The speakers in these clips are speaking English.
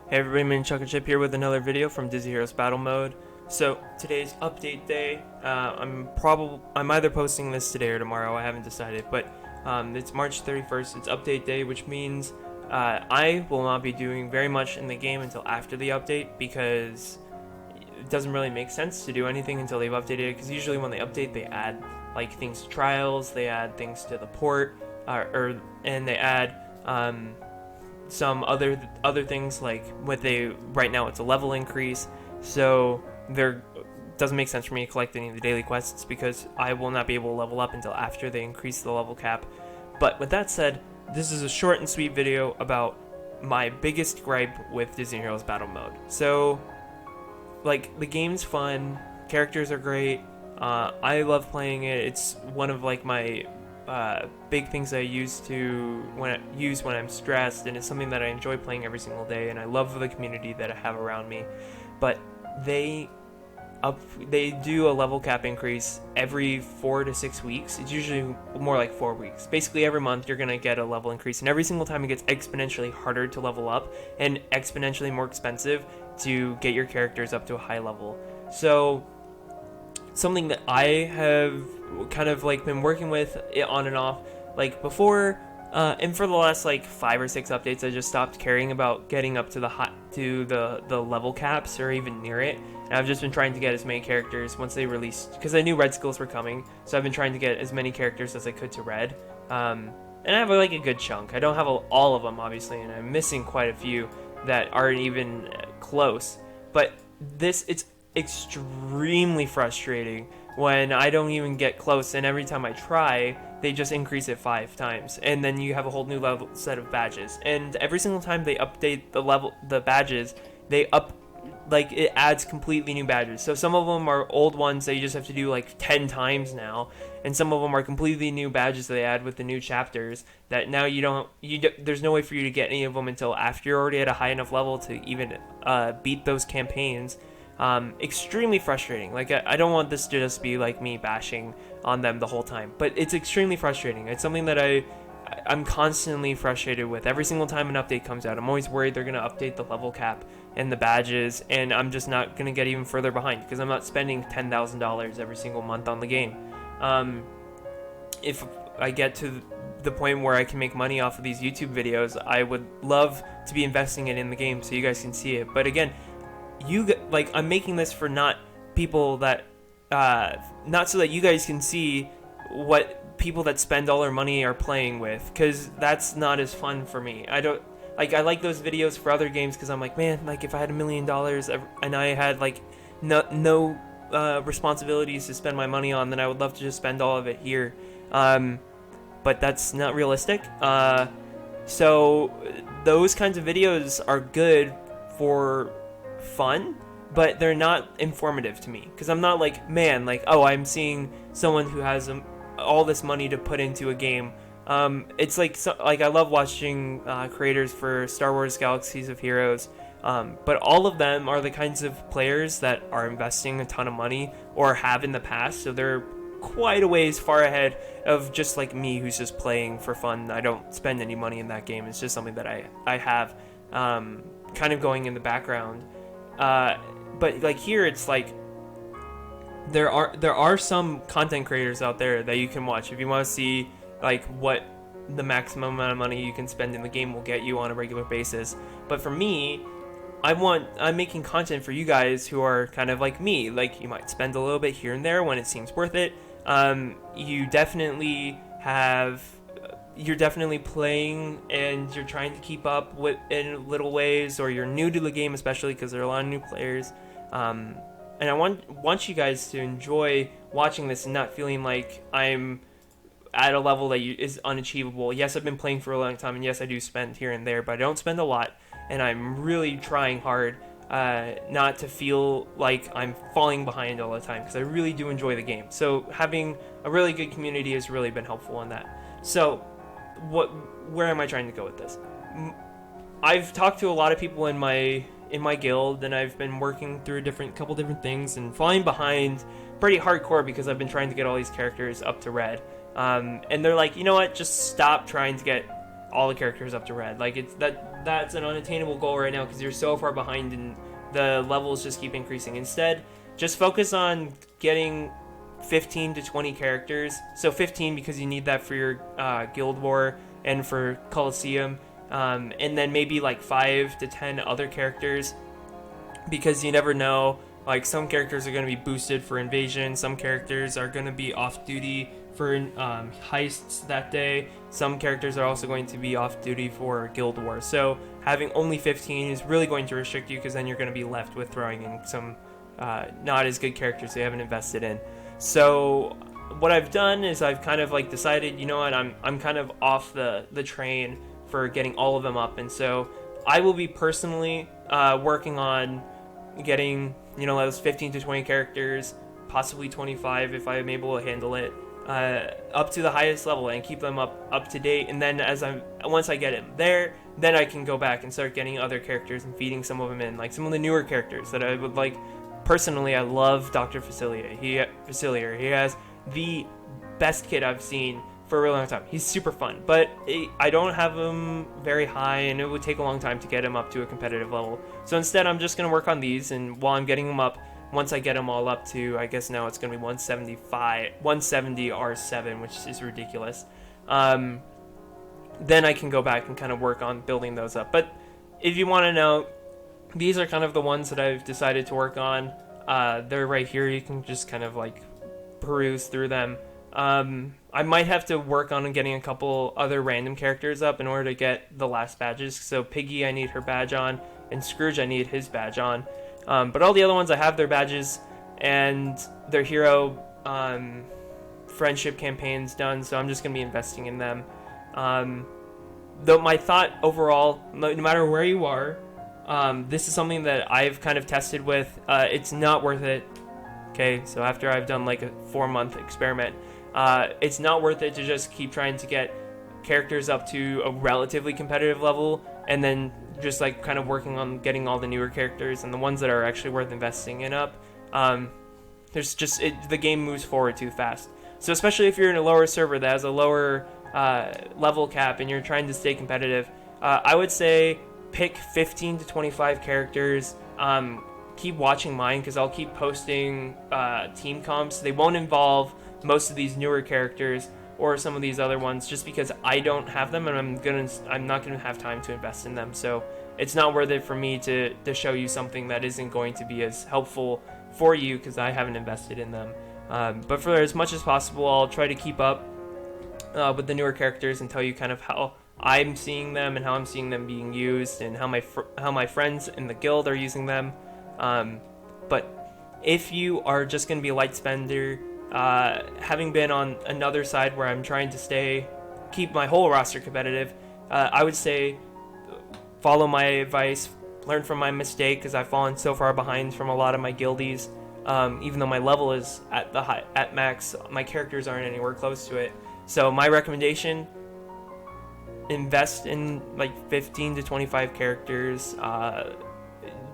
Hey everybody, Min Chuck and Chip here with another video from Disney Heroes Battle Mode. So today's update day. I'm either posting this today or tomorrow. I haven't decided, but it's March 31st. It's update day, which means I will not be doing very much in the game until after the update because it doesn't really make sense to do anything until they've updated it. Because usually when they update, they add like things to trials, they add things to the port, and they add some other things like right now it's a level increase, so there doesn't make sense for me to collect any of the daily quests because I will not be able to level up until after they increase the level cap. But with that said, this is a short and sweet video about my biggest gripe with Disney Heroes Battle Mode. So like, the game's fun, characters are great, I love playing it. It's one of like my big things I use when I'm stressed, and it's something that I enjoy playing every single day, and I love the community that I have around me. But they do a level cap increase every 4 to 6 weeks. It's usually more like 4 weeks. Basically every month you're gonna get a level increase, and every single time it gets exponentially harder to level up and exponentially more expensive to get your characters up to a high level. So something that I have kind of like been working with it on and off, like before, and for the last like 5 or 6 updates, I just stopped caring about getting up to the level caps or even near it. And I've just been trying to get as many characters once they released, because I knew red skills were coming, so I've been trying to get as many characters as I could to red. And I have like a good chunk. I don't have all of them obviously, and I'm missing quite a few that aren't even close. But it's extremely frustrating when I don't even get close, and every time I try they just increase it 5 times, and then you have a whole new level set of badges, and every single time they update the badges, it adds completely new badges. So some of them are old ones that you just have to do like 10 times now, and some of them are completely new badges that they add with the new chapters that now there's no way for you to get any of them until after you're already at a high enough level to even beat those campaigns. Extremely frustrating. Like, I don't want this to just be like me bashing on them the whole time, but it's extremely frustrating. It's something that I'm constantly frustrated with. Every single time an update comes out, I'm always worried they're going to update the level cap and the badges, and I'm just not going to get even further behind because I'm not spending $10,000 every single month on the game. If I get to the point where I can make money off of these YouTube videos, I would love to be investing it in the game so you guys can see it. But again, I'm making this for not people that not so that you guys can see what people that spend all their money are playing with, because that's not as fun for me. I like those videos for other games because I'm like, man, like if I had $1 million and I had like no responsibilities to spend my money on, then I would love to just spend all of it here, but that's not realistic. So those kinds of videos are good for fun, but they're not informative to me, because I'm not like, man, like, oh, I'm seeing someone who has all this money to put into a game. It's like I love watching creators for Star Wars Galaxies of Heroes, but all of them are the kinds of players that are investing a ton of money or have in the past, so they're quite a ways far ahead of just like me, who's just playing for fun. I don't spend any money in that game. It's just something that I have kind of going in the background. But like here, it's like there are some content creators out there that you can watch if you want to see like what the maximum amount of money you can spend in the game will get you on a regular basis. But for me, I'm making content for you guys who are kind of like me. Like, you might spend a little bit here and there when it seems worth it. You're definitely playing and you're trying to keep up with in little ways, or you're new to the game, especially because there are a lot of new players. And I want you guys to enjoy watching this and not feeling like I'm at a level that is unachievable. Yes, I've been playing for a long time, and yes, I do spend here and there, but I don't spend a lot, and I'm really trying hard not to feel like I'm falling behind all the time, because I really do enjoy the game. So having a really good community has really been helpful in that. So where am I trying to go with this? I've talked to a lot of people in my guild, and I've been working through couple different things and falling behind pretty hardcore because I've been trying to get all these characters up to red. And they're like, you know what, just stop trying to get all the characters up to red. Like, that's an unattainable goal right now because you're so far behind and the levels just keep increasing. Instead, just focus on getting 15 to 20 characters. So 15 because you need that for your Guild War and for Coliseum, and then maybe like 5 to 10 other characters, because you never know. Like, some characters are going to be boosted for invasion, some characters are going to be off duty for heists that day, some characters are also going to be off duty for Guild War. So having only 15 is really going to restrict you, because then you're going to be left with throwing in some not as good characters you haven't invested in. So what I've done is I've kind of like decided, you know what, I'm kind of off the train for getting all of them up, and so I will be personally working on getting, you know, those 15 to 20 characters, possibly 25 if I'm able to handle it, up to the highest level and keep them up to date. And then once I get it there, then I can go back and start getting other characters and feeding some of them in, like some of the newer characters that I would like. Personally, I love Dr. Facilier. He has the best kit I've seen for a really long time. He's super fun, but I don't have him very high, and it would take a long time to get him up to a competitive level. So instead, I'm just going to work on these, and while I'm getting them up, once I get them all up to, I guess now it's going to be 170 R7, which is ridiculous, then I can go back and kind of work on building those up. But if you want to know, these are kind of the ones that I've decided to work on. They're right here. You can just kind of like peruse through them. I might have to work on getting a couple other random characters up in order to get the last badges. So Piggy, I need her badge on, and Scrooge, I need his badge on. But all the other ones, I have their badges and their hero friendship campaigns done, so I'm just going to be investing in them. Though my thought overall, no matter where you are, this is something that I've kind of tested with. It's not worth it. Okay, so after I've done like a 4-month experiment, it's not worth it to just keep trying to get characters up to a relatively competitive level and then just like kind of working on getting all the newer characters and the ones that are actually worth investing in up. There's just the game moves forward too fast. So especially if you're in a lower server that has a lower level cap and you're trying to stay competitive, I would say pick 15 to 25 characters. Keep watching mine, because I'll keep posting team comps. They won't involve most of these newer characters or some of these other ones, just because I don't have them and I'm not gonna have time to invest in them. So it's not worth it for me to show you something that isn't going to be as helpful for you, because I haven't invested in them. But for as much as possible, I'll try to keep up with the newer characters and tell you kind of how I'm seeing them and how I'm seeing them being used, and how my friends in the guild are using them. But if you are just going to be a light spender, having been on another side where I'm trying to keep my whole roster competitive, I would say follow my advice, learn from my mistake, because I've fallen so far behind from a lot of my guildies. Even though my level is at max, my characters aren't anywhere close to it. So my recommendation: invest in like 15 to 25 characters.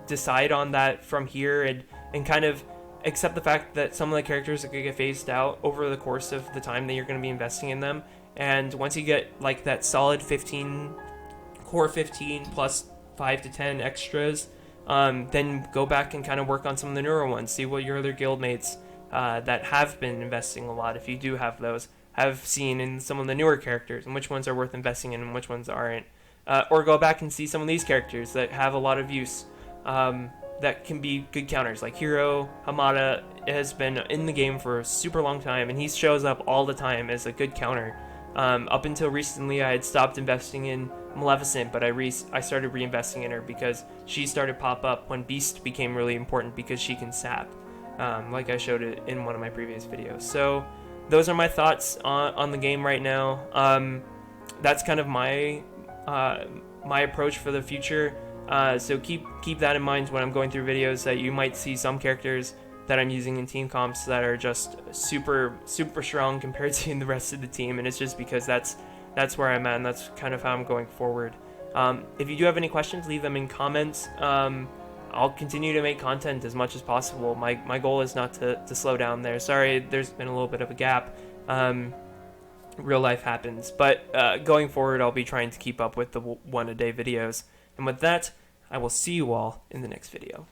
Decide on that from here, and kind of accept the fact that some of the characters are going to get phased out over the course of the time that you're going to be investing in them. And once you get like that solid 15, core 15 plus 5 to 10 extras, then go back and kind of work on some of the newer ones. See what your other guildmates that have been investing a lot, if you do have those, have seen in some of the newer characters, and which ones are worth investing in and which ones aren't. Or go back and see some of these characters that have a lot of use, that can be good counters. Like Hiro Hamada has been in the game for a super long time, and he shows up all the time as a good counter. Up until recently, I had stopped investing in Maleficent, but I started reinvesting in her because she started pop up when Beast became really important, because she can sap, like I showed it in one of my previous videos. So those are my thoughts on the game right now. That's kind of my approach for the future. So keep that in mind when I'm going through videos, that you might see some characters that I'm using in team comps that are just super strong compared to the rest of the team, and it's just because that's where I'm at, and that's kind of how I'm going forward. If you do have any questions, leave them in comments. I'll continue to make content as much as possible. My goal is not to slow down there. Sorry, there's been a little bit of a gap. Real life happens, but going forward, I'll be trying to keep up with the one-a-day videos. And with that, I will see you all in the next video.